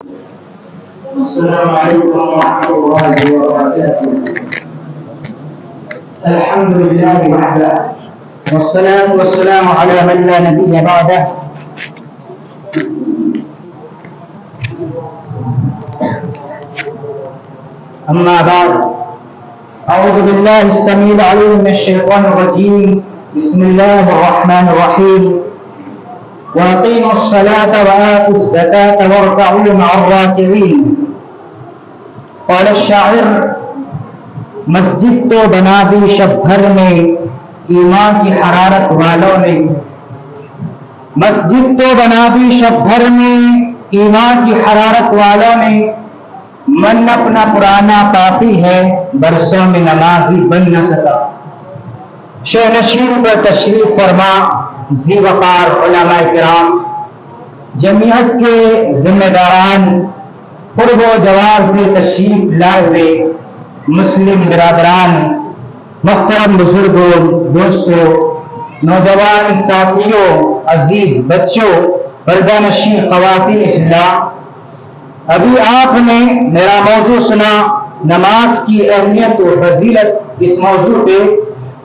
السلام عليكم ورحمة الله وبركاته. الحمد لله وحده والصلاة والسلام على من لا نبي بعده. أما بعد، أعوذ بالله السميع العليم من الشيطان الرجيم. بسم الله الرحمن الرحيم. وأقيموا الصلاة وآتوا الزكاة واركعوا مع الراكعين. قال الشاعر: مسجد تو بنا دی شب بھر میں ایمان کی حرارت والوں نے. مسجد تو بنا دی شب بھر میں ایمان کی حرارت والوں نے. من اپنا پرانا کافی ہے، برسوں میں نمازی بن نہ سکا. شہنشین پر تشریف فرما ذی وقار علماء کرام، جمعیت کے ذمہ داران، قرب و جوار سے تشریف لائے ہوئے مسلم برادران، محترم بزرگوں، دوستوں، نوجوان ساتھیوں، عزیز بچوں، پردہ نشین خواتین اسلام، ابھی آپ نے میرا موضوع سنا، نماز کی اہمیت و فضیلت. اس موضوع پہ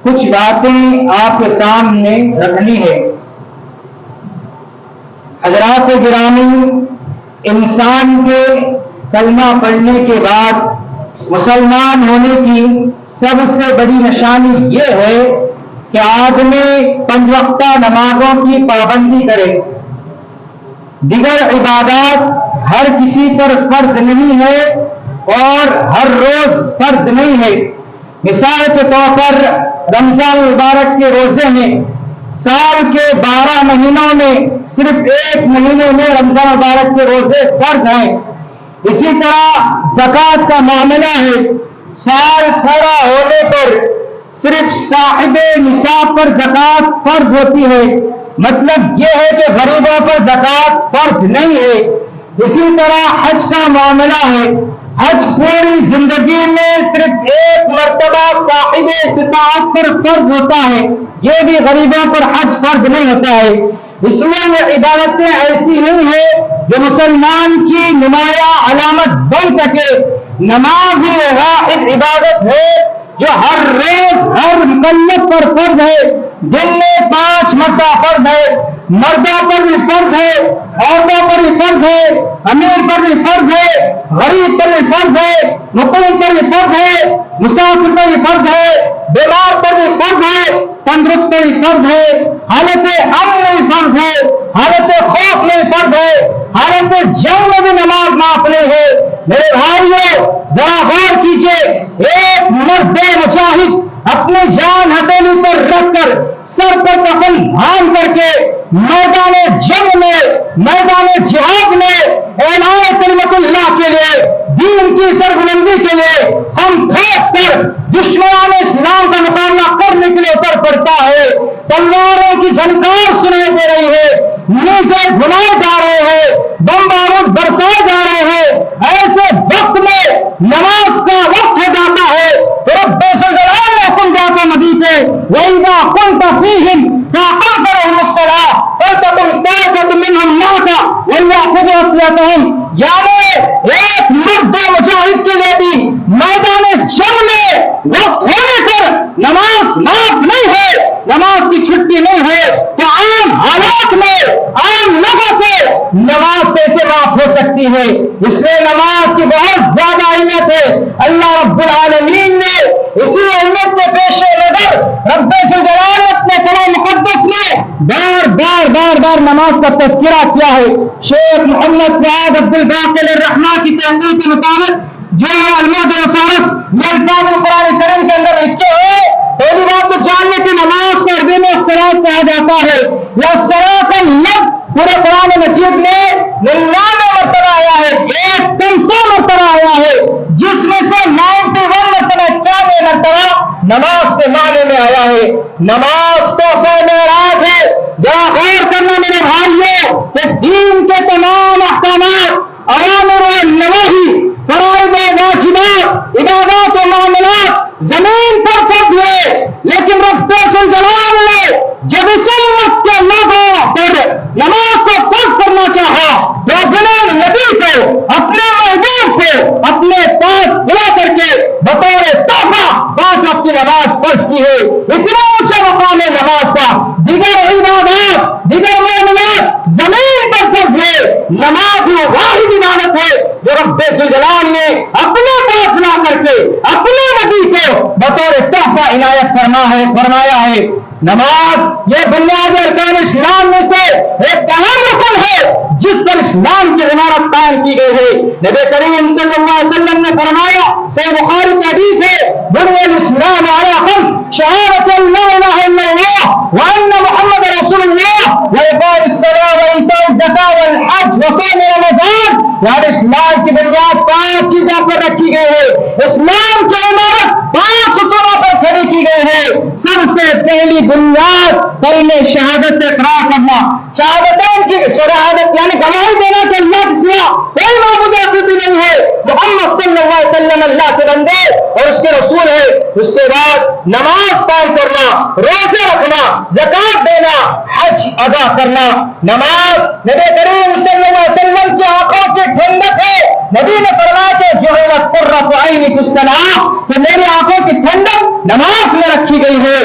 کچھ باتیں آپ کے سامنے رکھنی ہے. حضرات گرامی، انسان کے کلمہ پڑھنے کے بعد مسلمان ہونے کی سب سے بڑی نشانی یہ ہے کہ آدمی 5 وقتہ نمازوں کی پابندی کرے. دیگر عبادات ہر کسی پر فرض نہیں ہے اور ہر روز فرض نہیں ہے. مثال کے طور پر رمضان المبارک کے روزے ہیں، سال کے 12 مہینوں میں صرف 1 مہینے میں رمضان المبارک کے روزے فرض ہیں. اسی طرح زکوٰۃ کا معاملہ ہے، سال پورا ہونے پر صرف صاحب نصاب پر زکوٰۃ فرض ہوتی ہے. مطلب یہ ہے کہ غریبوں پر زکوٰۃ فرض نہیں ہے. اسی طرح حج کا معاملہ ہے، حج پوری زندگی میں صرف 1 مرتبہ صاحب استطاعت پر فرض ہوتا ہے، یہ بھی غریبوں پر حج فرض نہیں ہوتا ہے. اس لیے یہ عبادتیں ایسی نہیں ہے جو مسلمان کی نمایاں علامت بن سکے. نماز ہی واحد عبادت ہے جو ہر روز ہر مکلف پر فرض ہے. دن میں 5 مرتبہ فرض ہے. مردوں پر بھی فرض ہے، عورتوں پر بھی فرض ہے، امیر پر بھی فرض ہے، غریب پر بھی فرض ہے، مقیم پر بھی فرض ہے، مسافر پر بھی فرض ہے، بیمار پر بھی فرض ہے، تندرست پر بھی فرض ہے، حالت امن میں بھی فرض ہے، حالت خوف میں بھی فرض ہے، حالت جنگ میں بھی نماز معاف نہیں ہے. میرے بھائیوں، ذرا غور کیجئے، ایک مرد مجاہد اپنی جان ہتھیلی پر رکھ کر سر پر کفن باندھ کر کے میدان جنگ میں، میدان جہاد میں اعلان کلمت اللہ کے لیے، دین کی سربلندی کے لیے ہم پھینک کر دشمنان اسلام کا مقابلہ کرنے کے لیے اتر پڑتا ہے. تلواروں کی جھنکار سنائی دے رہی ہے، نیزے گھمائے جا رہے ہیں، بم بارود برسائے جا رہے ہیں. ایسے وقت میں نماز کا وقت ہو جاتا ہے تو رب الجلال نے حکم دیا تھا نبی پہ، وَإِذَا كُنْتَ فِيهِمْ فَأَقِمْ لَهُمُ الصَّلَاةَ وَلْتَكُنْ طَائِفَةٌ مِّنْهُمْ مَعَكَ وَلْيَأْخُذُوا أَسْلِحَتَهُمْ. یعنی ایک مرد مجاہد کے لیے بھی میدان جنگ میں وقت ہونے پر نماز معاف نہیں ہے، نماز کی چھٹی نہیں ہے. تو عام حالات میں عام لوگوں سے نماز کیسے معاف ہو سکتی ہے؟ اس لیے نماز کی بہت زیادہ اہمیت ہے. اللہ رب العالمین نے اسی اہمیت کے پیش نظر رب الجلال اپنے کلام مقدس میں بار بار نماز کا تذکرہ کیا ہے. شیخ محمد فؤاد عبد الباقر الرحمٰ کی تحقیق کے مطابق جو المعجم الفارس یہ الفاظ قرآن کریم کے اندر لکھے ہوئے، پہلی بات تو جاننے کی نماز کو عربی میں الصلاۃ کہا جاتا ہے. یا الصلاۃ کا لفظ پورے قرآن مجید میں 99 مرتبہ آیا ہے، 100 مرتبہ آیا ہے، جس میں سے 91 مرتبہ 91 مرتبہ نماز کے معنی میں آیا ہے. نماز تحفہ معراج ہے. ذرا غور کرنا میرے بھائیوں کہ دین کے تمام احکامات، اوامر و نواہی، فرائض و واجبات، عبادات و معاملات زمین پر فرض ہوئے، لیکن رب الجلال نے جب اس امت کے لوگوں پر نماز کو فرض کرنا چاہا تو اپنے نبی کو کی دعوت ہے جو رب ذوالجلال نے اپنے پاس لا کر کے اپنے نبی کو بطور تحفہ عنایت فرمایا ہے۔ نماز یہ بنیادی ارکان اسلام میں سے ایک اہم رکن ہے جس پر اسلام کی عمارت قائم کی گئی ہے۔ نبی کریم صلی اللہ علیہ وسلم نے فرمایا، صحیح بخاری کی حدیث ہے، بني الاسلام على خمس، شهادة ان لا اله الا الله وان محمد رسول الله واقام الصلاة وايتاء الزكاة والحج وصوم رمضان۔ یعنی اسلام کی بنیاد 5 چیزوں پر رکھی گئی ہے، اسلام کی عمارت 5 ستونوں پر کھڑی کی گئی ہے۔ سب سے پہلی بنیاد پہلے شہادت سے اقرار کرنا، شہادتین کی شہادت یعنی گواہی دینا کہ اللہ کے سوا کوئی معبود حقیقی نہیں ہے، محمد صلی اللہ علیہ وسلم اللہ کے بندے اور اس کے رسول ہے۔ اس کے بعد نماز قائم کرنا، روزے رکھنا، زکات دینا، حج ادا کرنا۔ نماز نبی کریم صلی اللہ علیہ وسلم کی آنکھوں کی ٹھنڈک ہے۔ نبی نے فرمایا کہ جعلت قرۃ عینی فی الصلاۃ، کہ میری آنکھوں کی ٹھنڈک نماز میں رکھی گئی ہے۔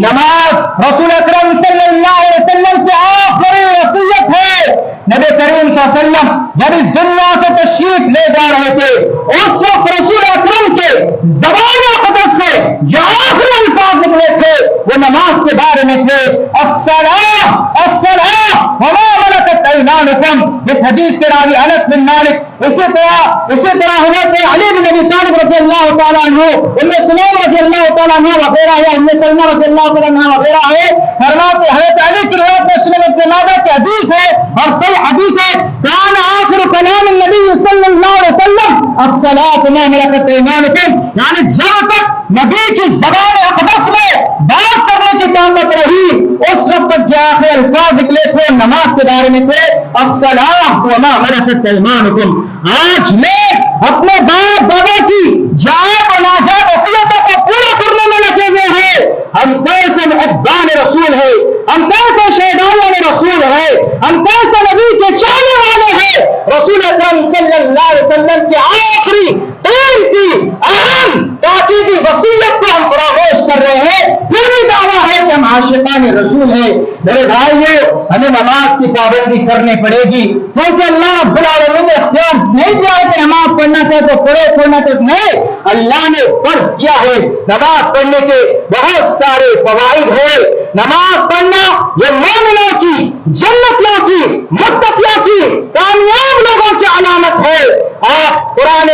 نماز رسول اکرم صلی اللہ علیہ وسلم کی آخری وصیت ہے۔ نبی کریم صلی اللہ علیہ وسلم جب اس دنیا سے تشریف لے جا رہے تھے، اس وقت رسول اکرم کے زبان اقدس سے جو آخری الفاظ نکلے تھے وہ نماز کے بارے میں تھے، الصلاۃ الصلاۃ وما ملکت ایمانکم۔ اس حدیث کے راوی انس بن مالک، اسی طرح حضرت علی بن ابی طالب رضی اللہ تعالیٰ عنہ، ام سلیم رضی اللہ تعالیٰ عنہ وغیرہ ہے، ام سلمہ رضی اللہ تعالیٰ عنہ وغیرہ ہے، فرماتے حضرت علی کی روایت میں سنن ابن ماجہ کی حدیث ہے اور صحیح حدیث ہے، کان آخر کلام النبی صلی اللہ علیہ وسلم الصلاۃ وما ملکت ایمانکم، یعنی جب تک نبی کی زبان اقدس میں بات کرنے کی طاقت رہی اس وقت تک جو آخری الفاظ نکلے تھے نماز کے بارے میں تھے، الصلاۃ وما ملکت ایمانکم۔ آج لوگ اپنے باپ دادا کی جائز و ناجائز وصیتوں کو پورا کرنے میں لگے ہوئے ہیں۔ ہم کیسے محبان رسول ہیں، ہم کیسے شہدائان رسول ہیں، ہم کیسے نبی کے چاہنے والے ہیں۔ رسول اکرم صلی اللہ علیہ وسلم کی آخری قیمتی اہم تاکیدی وصیت کو ہم فراموش کر رہے ہیں، پھر بھی دعویٰ ہے کہ ہم عاشقان رسول ہیں۔ میرے بھائیو، ہمیں نماز کی پابندی کرنی پڑے گی، کیونکہ اللہ رب العالمین نے اختیار نہیں دیا ہے کہ نماز پڑھنا چاہے تو پڑھو، چھوڑنا چاہے نہیں۔ اللہ نے فرض کیا ہے، نماز پڑھنے کے بہت سارے فوائد ہیں۔ نماز پڑھنا یہ مومنوں کی، جنتیوں کی، متقیوں کی، کامیاب لوگوں کی علامت ہے۔ آپ قرآن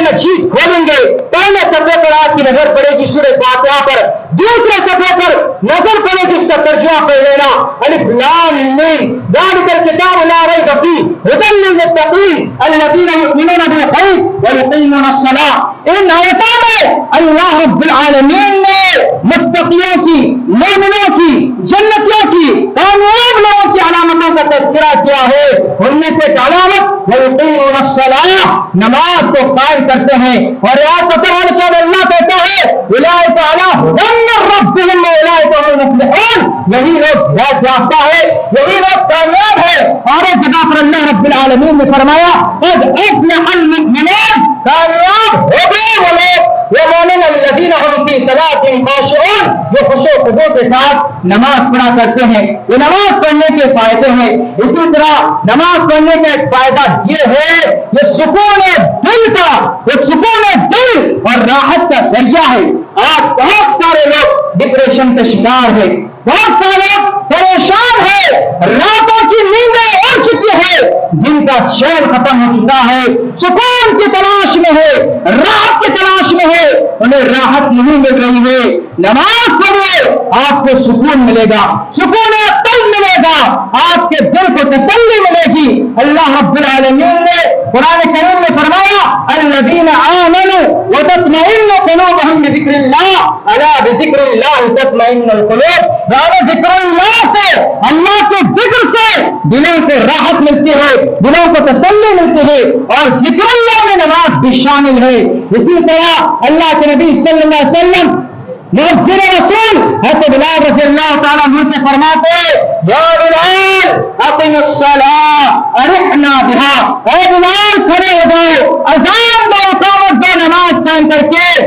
مجید کھولیں گے، پہلے صفحے پر آپ کی نظر پڑے گی سورہ فاتحہ پر، دوسرے صفحے پر نظر پڑے گی اس کا ترجمہ پڑھ لینا، الف لام میم ذالک الکتاب لا ریب فیہ ھدی للمتقین الذین یؤمنون بالغیب ویقیمون الصلاۃ۔ ان آیتوں میں اللہ رب العالمین نے متقیوں کی، مومنوں کی، جنتیوں کی، کامیاب لوگوں کی علامتوں کا تذکرہ کیا ہے۔ ان میں سے ایک علامت ویقیمون الصلاۃ، نماز کو قائم کرتے ہیں، اور آیات ختم ہونے کے بعد اللہ کہتا ہے اولئک علی ھدی من ربہم واولئک هم المفلحون، یہی لوگ ہدایت یافتہ ہے، یہی لوگ کامیاب ہے۔ اور ایک جگہ پر اللہ رب العالمین نے فرمایا قد افلح المؤمنون، کامیاب ہو گئے وہ لوگ، وہ مومن الذین هم فی صلاتهم خاشعون، جو خشوع و خضوع کے ساتھ نماز پڑھا کرتے ہیں۔ یہ نماز پڑھنے کے فائدے ہیں۔ اسی طرح نماز پڑھنے کا ایک فائدہ یہ ہے، یہ سکون دل کا، یہ سکون دل اور راحت کا ذریعہ ہے۔ آج بہت سارے لوگ ڈپریشن کے شکار ہیں، بہت سارے لوگ پریشان ہیں، راتوں کی نیندیں اڑ چکی ہے، دن کا چین ختم ہو چکا ہے، سکون کی تلاش میں ہے، راحت کی تلاش میں ہے، انہیں راحت نہیں مل رہی ہے۔ نماز پڑھیے، آپ کو سکون ملے گا، سکون قلب ملے گا، آپ کے دل کو تسلی ملے گی۔ اللہ رب العالمین نے قرآن کریم میں فرمایا الذین آمنوا وتطمئن قلوبهم بذکر اللہ الا بذکر اللہ تطمئن القلوب۔ ذکر اللہ سے، اللہ کے ذکر سے دلوں کو راحت ملتی ہے، دلوں کو تسلی ملتی ہے، اور ذکر اللہ میں نماز بھی شامل ہے۔ اسی طرح اللہ کے نبی صلی اللہ علیہ وسلم مؤذن رسول حضرت بلال رضی اللہ تعالیٰ عنہ سے فرماتے یا بلال اقم الصلاۃ ارحنا بها، اے بلال کھڑے ہو جاؤ، اذان دو، اقامت دو، نماز قائم کر کے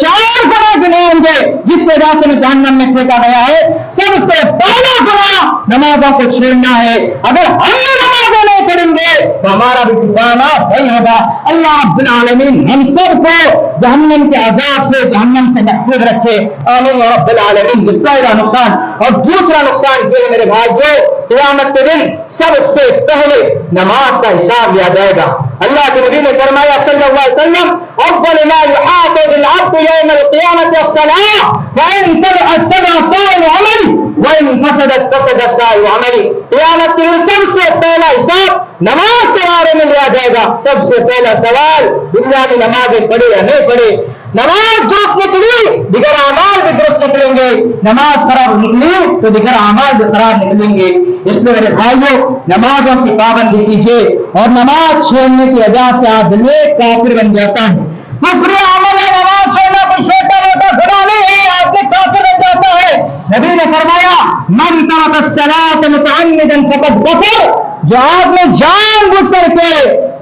4 گناہ گنے ہوں گے جس کی وجہ سے جہنم میں پھینکا گیا ہے۔ سب سے پہلا گناہ نمازوں کو چھیڑنا ہے۔ اگر ہم نے نمازیں نہیں پڑھیں گے تو ہمارا بھی ٹھکانہ وہی ہوگا۔ اللہ رب العالمین ہم سب کو جہنم کے عذاب سے، جہنم سے محفوظ رکھے، آمین یا رب العالمین۔ پہلا نقصان، اور دوسرا نقصان یہ ہے میرے بھائیو، قیامت کے دن سب سے پہلے نماز کا حساب لیا جائے گا۔ اللہ کے نبی نے فرمایا صلی اللہ علیہ وسلم، اول ما يحاسب العبد يوم القيامة الصلاة فإن صلحت صلح سائر عمله وإن فسدت فسد سائر عمله۔ قیامت کے دن سب سے پہلا حساب نماز کے بارے میں لیا جائے گا۔ سب سے پہلا سوال، دنیا میں نمازیں پڑھے یا نہیں پڑھے؟ نماز درست نکلی دیگر اعمال بھی درست نکلیں گے، نماز خراب نکلی تو دیگر اعمال بھی خراب نکلیں گے۔ اس لیے میرے بھائیوں، نمازوں کی پابندی کیجیے، اور نماز چھوڑنے کی وجہ سے آدمی کافر بن جاتا ہے۔ کفر عمل ہے، نماز چھوڑنا کوئی چھوٹا موٹا گناہ نہیں ہے، آدمی کافر بن جاتا ہے۔ نبی نے فرمایا من ترک الصلاۃ متعمدا فقد کفر، جو آدمی جان بوجھ کر کے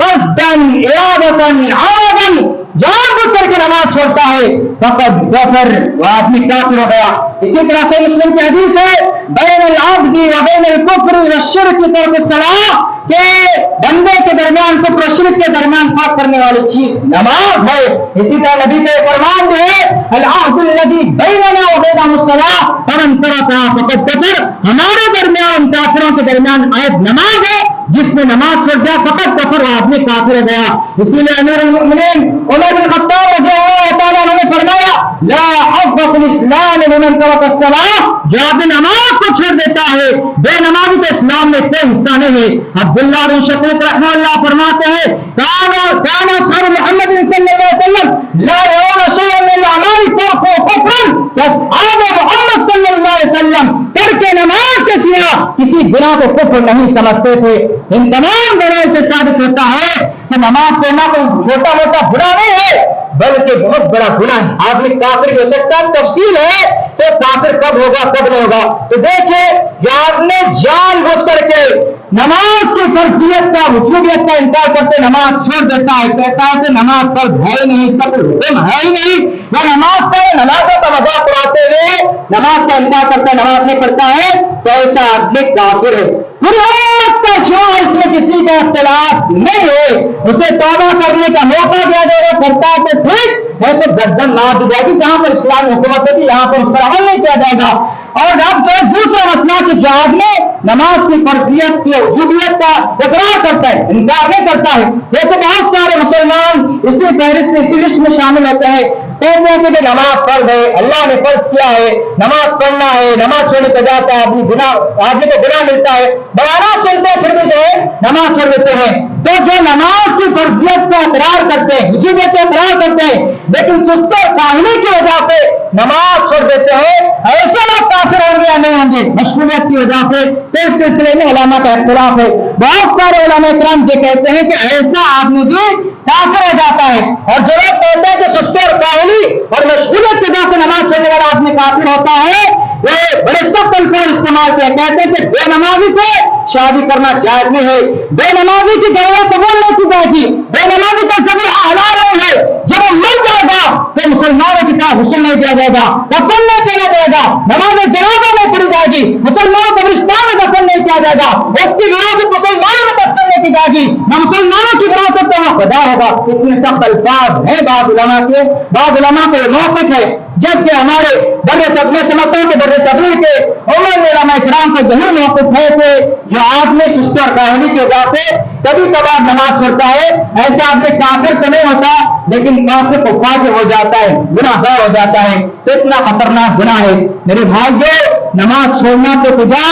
قصدا ارادۃ عمدا جان بوجھ کر کے نماز چھوڑتا ہے فقد کفر، وہ آدمی کافر ہو گیا۔ اسی طرح سے مسلم کی حدیث ہے بین العبد و بین الکفر والشرک ترک الصلاۃ، کہ بندے کے درمیان کفر و شرک کے درمیان فرق کرنے والی چیز نماز ہے۔ اسی طرح نبی کا فرمان جو ہے العہد الذی بیننا و بینہم الصلاۃ فمن ترکھا فقد کفر، ہمارے درمیان کافروں کے درمیان عہد نماز ہے، جس نے نماز چھوڑ دیا فقط کفر، وہ آدمی کافر ہو گیا۔ اسی لیے امیر المؤمنین عمر بن خطاب رضی اللہ تعالیٰ عنہ نے فرمایا لا حظ فی الاسلام لمن ترک الصلاۃ، جو آدمی نماز کو چھوڑ دیتا ہے بے نمازی تو اسلام میں کوئی حصہ نہیں ہے۔ عبداللہ بن شقیق رحمہ اللہ فرماتے ہیں کان اصحاب محمد صلی اللہ علیہ وسلم لا يرون شيئا من الاعمال تركوا كفرا، اصحاب محمد صلی اللہ علیہ وسلم ترک نماز کے سوا کسی گناہ کو کفر نہیں سمجھتے تھے۔ ان تمام دلائل سے ثابت ہوتا ہے کہ نماز چھوڑنا کوئی چھوٹا موٹا گناہ نہیں ہے، بلکہ بہت بڑا گناہ ہے۔ آدمی کافر ہو سکتا ہے، تفصیل ہے کہ کافر کب ہوگا کب نہیں ہوگا۔ تو دیکھیں کہ آپ نے جان بوجھ کر کے نماز کی فرضیت کا، وجوبیت کا انکار کرتے نماز چھوڑ دیتا ہے، کہتا ہے کہ نماز فرض ہے ہی نہیں، اس کا کوئی حکم ہے ہی نہیں، وہ نماز کا نمازوں کا مذاق اڑاتے ہوئے نماز کا انکار کرتا ہے، نماز نہیں پڑھتا ہے، تو ایسا آدمی کافر ہے۔ پوری امت کا جو اس میں کسی کا اختلاف نہیں ہے، اسے توبہ کرنے کا موقع دیا جائے گا، کرتا ہے تو ٹھیک ہے، تو گردن مار دی جائے گی۔ جہاں پر اسلامی حکومت ہوگی یہاں پر اس پر عمل نہیں کیا جائے گا۔ اور اب جو دوسرا مسئلہ کہ جو آدمی نماز کی فرضیت کی وجوبیت کا اقرار کرتا ہے، انکار نہیں کرتا ہے، جیسے بہت سارے مسلمان اسی فہرست میں، اسی لسٹ میں شامل ہوتے ہیں، کہتے ہیں کہ نماز فرض ہے، اللہ نے فرض کیا ہے، نماز پڑھنا ہے، نماز چھوڑنے کی وجہ سے آدمی کو گناہ ملتا ہے، بیانات سنتے ہیں پھر بھی جو ہے نماز چھوڑ دیتے ہیں۔ تو جو نماز کی فرضیت کا اقرار کرتے ہیں، وجوبیت کا اقرار کرتے ہیں، لیکن سست اور کاہلی کی وجہ سے نماز چھوڑ دیتے ہیں، ایسے لوگ کافر ہوں گے یا نہیں ہوں گے؟ مشغولیت کی وجہ سے۔ تو اس سلسلے میں علماء کا اختلاف ہے۔ بہت سارے علماء کرام یہ کہتے ہیں کہ ایسا آدمی بھی کافر ہو جاتا ہے، اور جو لوگ کہتے ہیں کہ سستی اور کاہلی اور مشغولیت کی وجہ سے نماز چھوڑنے والا آدمی کافر ہوتا ہے، وہ بڑے سخت الفاظ استعمال کیا، کہتے ہیں کہ بے نمازی سے شادی کرنا جائز نہیں ہے، بے نمازی کی گواہی قبول نہیں کی جائے گی، بے نمازی کا ذبیحہ حلال نہیں ہے، جب وہ مر جائے گا تو مسلمانوں کی طرح غسل نہیں دیا جائے گا، کفن نہیں پہنا جائے گا، نماز جنازہ نہیں پڑھی جائے گی، مسلمانوں کو قبرستان میں دفن نہیں کیا جائے گا، اس کی وراثت مسلمانوں میں تقسیم نہیں کی جائے گی، نہ مسلمانوں کی وراثت کا وفادار ہوگا۔ اتنے سخت الفاظ ہیں بعض علماء کے موقف ہے، جبکہ ہمارے بر صغیر سمجھتا ہوں کہ بر صغیر کے عموماً علماء کرام کا یہی موقف ہے کہ جو آدمی سستی اور کاہلی کی وجہ سے کبھی کبھار نماز چھوڑتا ہے، ایسا آدمی کافر تو نہیں ہوتا لیکن فاسق و فاجر ہو جاتا ہے، گناہ گار ہو جاتا ہے۔ تو اتنا خطرناک گناہ ہے میرے بھائیو، نماز چھوڑنا تو کجا،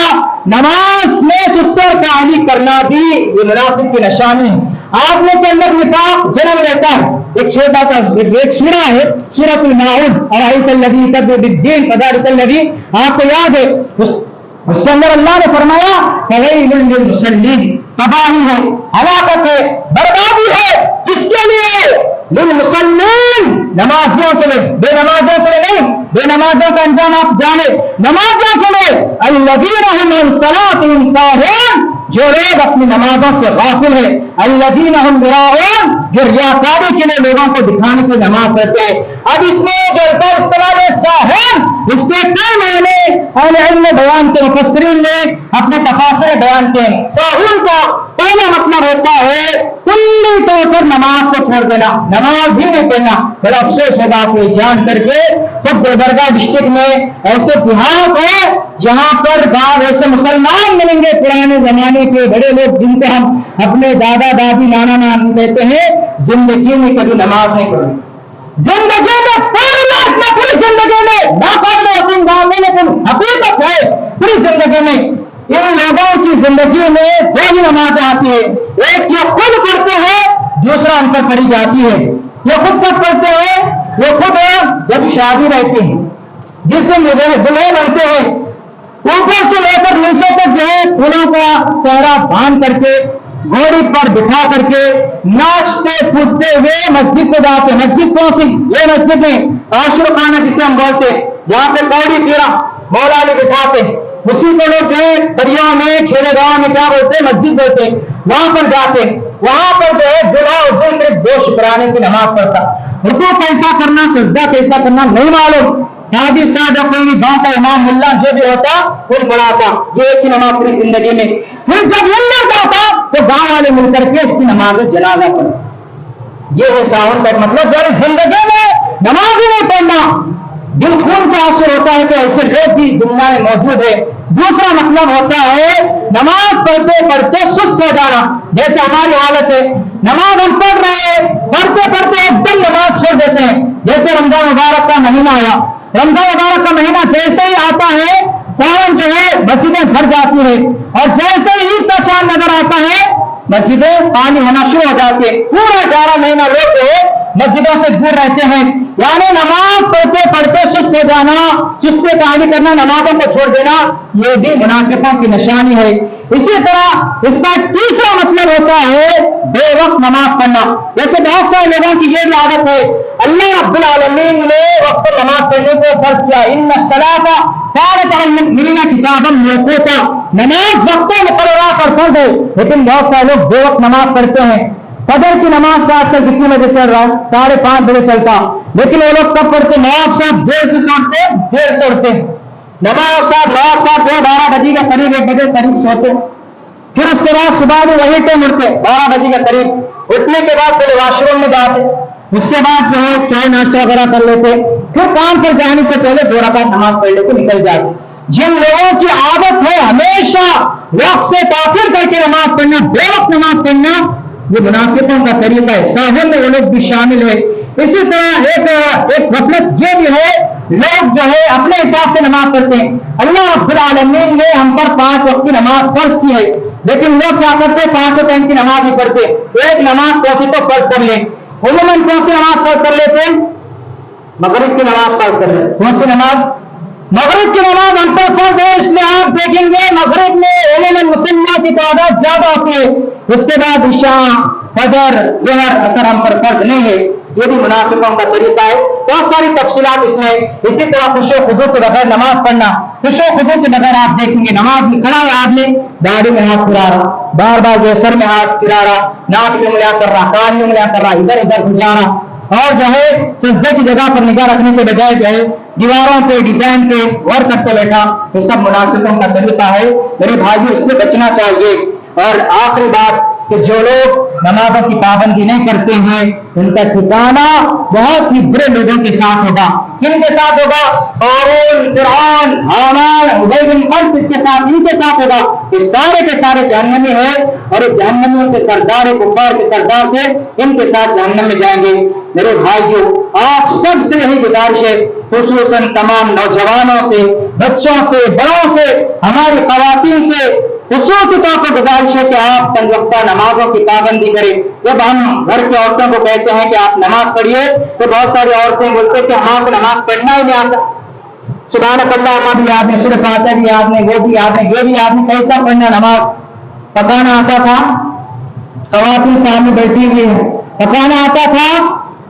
نماز میں سستی اور کاہلی کرنا بھی یہ منافق کی نشانی ہے۔ آدمی کے اندر نفاق جنم لیتا ہے۔ ایک چھوٹا سا ایک سورہ ہے، سورۃ الماعون، ارأیت الذی یکذب بالدین فذلک الذی، آپ کو یاد ہے اس کے اندر اللہ نے فرمایا فویل للمصلین، تباہی ہے، ہلاکت ہے، بربادی ہے، کس کے لیے؟ للمصلین، نمازیوں کے لیے، بے نمازوں کے لیے نہیں، بے نمازوں کا انجام آپ جانے، نمازیوں کے لیے، الذین هم عن صلاتهم ساہون، جو لوگ اپنی نمازوں سے غافل ہے، الذین هم یراؤون، جو ریاکاری کے لیے لوگوں کو دکھانے کی نماز پڑھتے ہیں۔ اب اس میں جو الفاظ استعمال ہے ساہون، اس کے کئی معنی اہل علم نے بیان کے، مفسرین نے اپنے تفاسیر بیان کے۔ ساہون کا پہلا مطلب ہوتا ہے کلی طور پر نماز کو چھوڑ دینا، نماز ہی نہیں پڑھنا۔ بڑا افسوس ہوگا کہ جان کر کے خود گلبرگہ ڈسٹرکٹ میں ایسے دیہات ہے جہاں پر بعض ایسے مسلمان ملیں گے پرانے زمانے کے بڑے لوگ جن کو ہم اپنے دادا دادی نانا نانی کہتے ہیں، زندگی میں کبھی نماز نہیں پڑھی، زندگی میں پوری زندگی میں ناقابل یقین گاؤں میں، لیکن حقیقت ہے پوری زندگی میں ان لوگوں کی زندگی میں دو ہی نمازیں آتی ہے، ایک یہ خود پڑھتے ہیں، دوسرا ان پر پڑھی جاتی ہے۔ یہ خود کب پڑھتے ہیں؟ یہ خود جب شادی رہتی ہے، جس دن دلہے بنتے ہیں، اوپر سے لے کر نیچے تک جو ہے پھولوں کا سہرا باندھ کر کے گھوڑی پر بٹھا کر کے ناچتے کودتے ہوئے مسجد کو جاتے۔ مسجد کون سی؟ یہ مسجد میں عاشور خانہ جسے ہم بولتے ہیں، جہاں پہ کوڑی پیرا مولا علی بٹھاتے، اسی کو لوگ جو ہے دریا میں کھیلے گاؤں میں کیا بولتے ہیں؟ مسجد بولتے، وہاں پر جاتے، وہاں پر جو ہے دلہا اور دل صرف دو شکرانے کی نماز پڑھتا، رکوع کیسا کرنا سجدہ کیسا کرنا نہیں معلوم، قاضی صاحب یا کوئی بھی گاؤں کا امام ملا جو بھی ہوتا وہ پڑھاتا، یہ ایک ہی نماز پوری زندگی میں۔ پھر جب مل جاتا تو گاؤں والے مل کر کے اس کی نماز جنازہ پڑھتے۔ یہ ہے ساون کا مطلب، جو زندگی میں نماز ہی نہیں پڑھنا، دل خون کا اثر ہوتا ہے کہ ایسے لوگ بھی دنیا میں موجود ہے۔ دوسرا مطلب ہوتا ہے نماز پڑھتے پڑھتے سست ہو جانا، جیسے ہماری حالت ہے، نماز ہم پڑھ رہے ہیں، پڑھتے پڑھتے ایک دم نماز چھوڑ دیتے ہیں۔ جیسے رمضان مبارک کا مہینہ آیا، رمضان مبارک کا مہینہ جیسے ہی آتا ہے فوراً جو ہے مسجدیں بھر جاتی ہیں، اور جیسے ہی عید کا چاند نظر آتا ہے مسجدیں خالی ہونا شروع ہو جاتی ہیں۔ پورا 11 مہینہ لوگ جو ہے مسجدوں سے دور رہتے ہیں، یعنی نماز پڑھتے پڑھتے سست ہو جانا، چستی کہانی کرنا، نمازوں کو چھوڑ دینا، یہ بھی منافقوں کی نشانی ہے۔ اسی طرح اس کا تیسرا مطلب ہوتا ہے بے وقت نماز پڑھنا، جیسے بہت سارے لوگوں کی یہ بھی عادت ہے، اللہ رب العالمین نے وقت نماز پڑھنے کو فرض کیا، ان الصلاۃ کانت علی المؤمنین کتابا موقوتا، نماز وقت مقررہ پر فرض ہے، لیکن بہت سارے لوگ بے وقت نماز پڑھتے ہیں۔ فجر کی نماز کا آج کل کتنے بجے چل رہا ہے؟ 5:30 بجے چلتا، لیکن وہ لوگ کب پڑھتے؟ نواب صاحب دیر سے اٹھتے، نواب صاحب 12 بجے کے قریب 1 بجے قریب سوتے، پھر اس کے بعد صبح میں وہی ٹائم اٹھتے 12 بجے کے قریب، اٹھنے کے بعد پہلے واش روم میں جاتے، اس کے بعد جو ہے چائے ناشتہ وغیرہ کر لیتے، پھر کام پر جانے سے پہلے 2 رکعت نماز پڑھ لے کے نکل جاتے۔ جن لوگوں کی عادت ہے ہمیشہ وقت سے تاخیر کر کے نماز پڑھنا، بے وقت نماز پڑھنا، یہ منافقوں کا طریقہ ہے، ساحل میں وہ لوگ بھی شامل ہے۔ اسی طرح ایک غفلت یہ بھی ہے، لوگ جو ہے اپنے حساب سے نماز پڑھتے ہیں۔ اللہ رب العالمین نے ہم پر 5 وقت کی نماز فرض کی ہے، لیکن لوگ کیا کرتے ہیں؟ 5 ٹائم کی نماز نہیں پڑھتے، ایک نماز کون سی تو فرض کر لیں۔ عموماً کون سی نماز فرض کر لیتے ہیں؟ مغرب کی نماز فرض کر لیتے۔ کون سی نماز؟ مغرب کی نماز ہم پر فرض ہے، اس لیے آپ دیکھیں گے مغرب میں عموماً مسلمان کی تعداد زیادہ ہوتی ہے، اس کے بعد عشاء، فجر، ظہر، عصر ہم پر فرض نہیں ہے۔ یہ بھی منافقوں کا طریقہ ہے، بہت ساری تفصیلات اس میں۔ اسی طرح خشوع و خضوع کے بغیر نماز پڑھنا، خشوع و خضوع کے بغیر آپ دیکھیں گے نماز میں کھڑا ہے آدمی داڑھی میں ہاتھ پھرا رہا، بار بار جو سر میں ہاتھ پھرا رہا، ناک میں انگلیاں کر رہا، کان میں انگلیاں کر رہا، ادھر ادھر گھسا رہا، اور جو ہے سجدے کی جگہ پر نگاہ رکھنے کے بجائے جو ہے دیواروں پہ ڈیزائن پہ غور کرتے بیٹھا، یہ سب منافقوں کا طریقہ ہے۔ میرے بھائیوں اس سے بچنا چاہیے۔ اور آخری بات کہ جو لوگ نمازوں کی پابندی نہیں کرتے ہیں ان کا ٹھکانہ بہت ہی برے لوگوں کے ساتھ ہوگا۔ کن کے ساتھ ہوگا؟ قارون، فرعون، حامان، ابی بن خلف، اس کے ساتھ، ان کے ساتھ ہوگا۔ یہ سارے کے سارے جہنمی ہیں، اور یہ جہنمیوں کے سردار، کفار کے سردار تھے، ان کے ساتھ جہنم میں جائیں گے۔ میرے بھائیوں آپ سب سے یہی گزارش ہے، خصوصاً تمام نوجوانوں سے، بچوں سے، بڑوں سے، ہماری خواتین سے خصوصی طور پر گزارش ہے کہ آپ 5 وقتہ نمازوں کی پابندی کریں۔ جب ہم گھر کی عورتوں کو کہتے ہیں کہ آپ نماز پڑھیے تو بہت ساری عورتیں بولتے ہیں کہ ہم کو نماز پڑھنا ہی نہیں آتا، سبحان اللہ کا بھی یاد نہیں، صرف آتا بھی یاد نہیں، وہ بھی یاد نہیں، یہ بھی یاد نہیں، کیسا پڑھنا نماز؟ پکانا آتا تھا، خواتین سامنے بیٹھی ہوئی ہیں، پکانا آتا تھا،